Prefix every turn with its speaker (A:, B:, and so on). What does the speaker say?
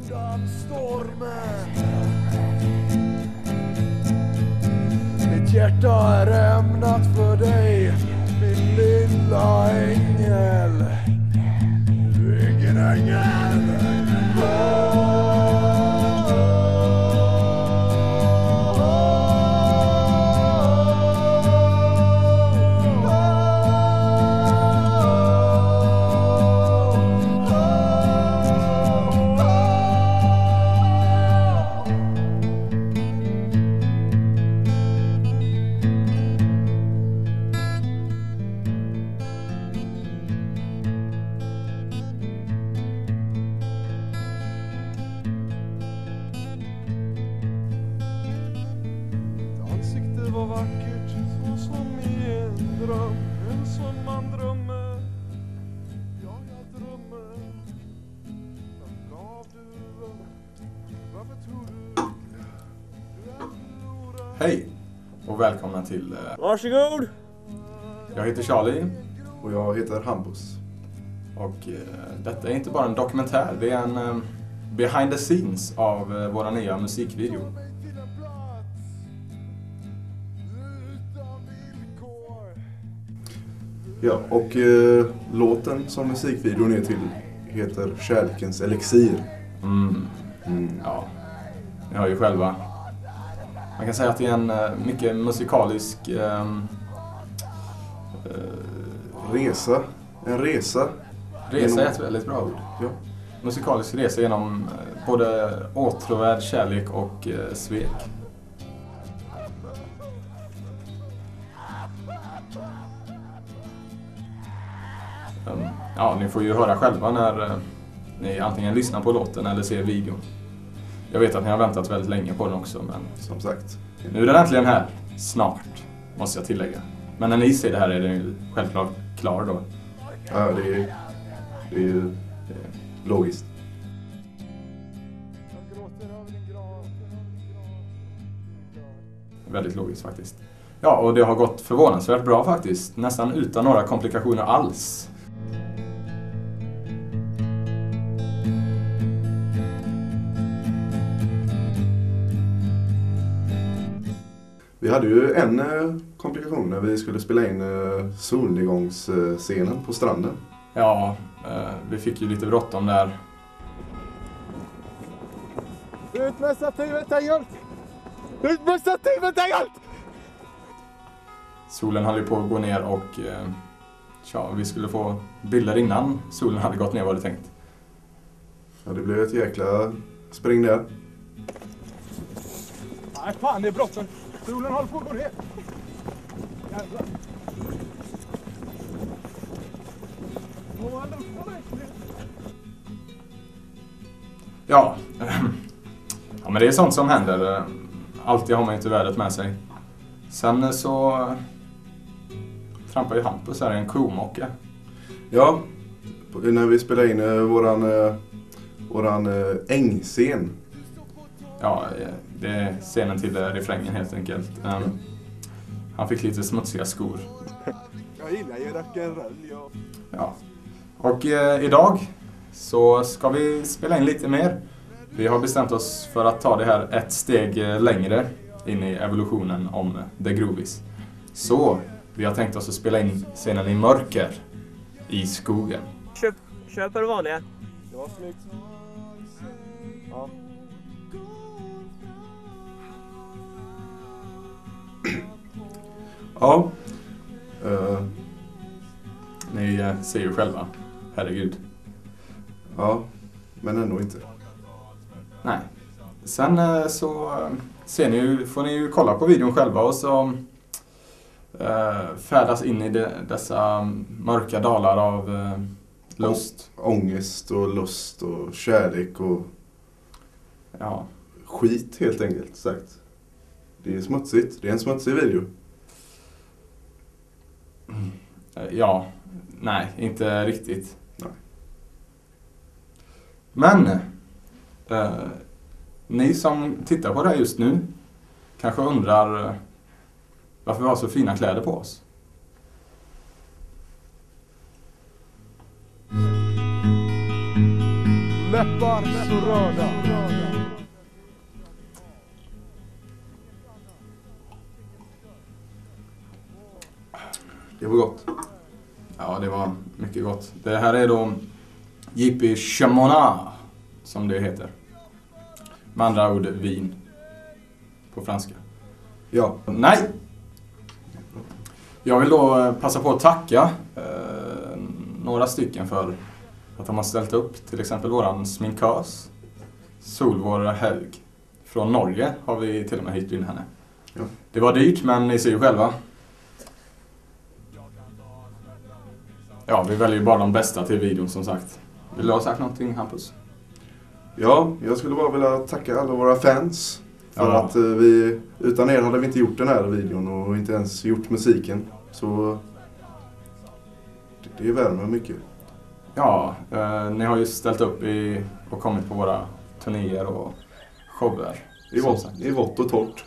A: undan stormen. Mitt hjärta är ämnat för dig, min lilla ängel. Du är ingen ängel. Ansiktet var vackert, så som i en dröm. En som man drömmer. Ja, jag drömmer. Vad gav du? Varför tror du? Du är förlorad.
B: Hej och välkomna till...
C: Varsågod!
B: Jag heter Charlie
D: Och jag heter Hampus.
B: och detta är inte bara en dokumentär, det är en behind the scenes av våra nya musikvideo.
D: Ja, och låten som musikvideon är till heter Kärlekens elixir.
B: Ja, ni har ju själva. Man kan säga att det är en mycket musikalisk
D: Resa. En resa.
B: resa är ett väldigt bra ord.
D: Ja.
B: Musikalisk resa genom både åtråvärd kärlek och svek. Ja, ni får ju höra själva när ni antingen lyssnar på låten eller ser videon. Jag vet att ni har väntat väldigt länge på den också, men
D: Som sagt.
B: nu är den äntligen här. Snart, måste jag tillägga. Men när ni ser det här är den ju självklart klar då.
D: Ja, det är ju logiskt.
B: Väldigt logiskt faktiskt. Ja, och det har gått förvånansvärt bra faktiskt. Nästan utan några komplikationer alls.
D: Vi hade ju en komplikation när vi skulle spela in solnedgångsscenen på stranden.
B: Ja, vi fick ju lite bråttom där.
A: Ut med stativet, Engelt! Ut med stativet, Engelt!
B: Solen hade ju på att gå ner och vi skulle få bilder innan solen hade gått ner, var det tänkt.
D: Ja, det blev ett jäkla spring där.
A: Nej, fan, det är bråttom. Solen håller på att gå ner. Jävlar.
B: Ja, ja, men det är sånt som händer. Alltid har man ju inte vädret med sig. Sen så trampar ju Hampus här i en komocka.
D: Ja, när vi spelade in våran ängscen.
B: Ja, det är scenen till refrängen helt enkelt. Han fick lite smutsiga skor.
A: Jag gillar ju rock'n'roll, ja.
B: Ja. Och idag så ska vi spela in lite mer. Vi har bestämt oss för att ta det här ett steg längre in i evolutionen om The Groovies. Så vi har tänkt oss att spela in scenen i mörker i skogen.
C: Köp det vanliga.
A: Det var snyggt. Ja.
D: Ja.
B: Ni ser ju själva. Herregud.
D: Ja, men ändå inte.
B: Nej. Sen så ser ni ju, får ni ju kolla på videon själva och så färdas in i dessa mörka dalar av lust.
D: Ångest och lust och kärlek och
B: Ja.
D: skit helt enkelt sagt. Det är smutsigt. Det är en smutsig video.
B: Ja, nej, inte riktigt.
D: Nej.
B: Men ni som tittar på det här just nu kanske undrar varför vi har så fina kläder på oss.
A: läppar så röda.
D: Det var gott.
B: Ja, det var mycket gott. Det här är då J.P. Chamonix, som det heter. Med andra ord, vin. På franska.
D: Ja.
B: Nej! Jag vill då passa på att tacka några stycken för att de har ställt upp. Till exempel våran sminkös, Solvår Haug. Från Norge har vi till och med hyrt in henne.
D: Ja.
B: Det var dyrt, men ni ser ju själva. Ja, vi väljer ju bara de bästa till videon som sagt. Vill du ha sagt någonting, Hampus?
D: Ja, jag skulle bara vilja tacka alla våra fans. För
B: Ja.
D: att utan er hade vi inte gjort den här videon och inte ens gjort musiken. Så det värmer mycket.
B: Ja, ni har ju ställt upp och kommit på våra turnéer och shower.
D: I vått och torrt.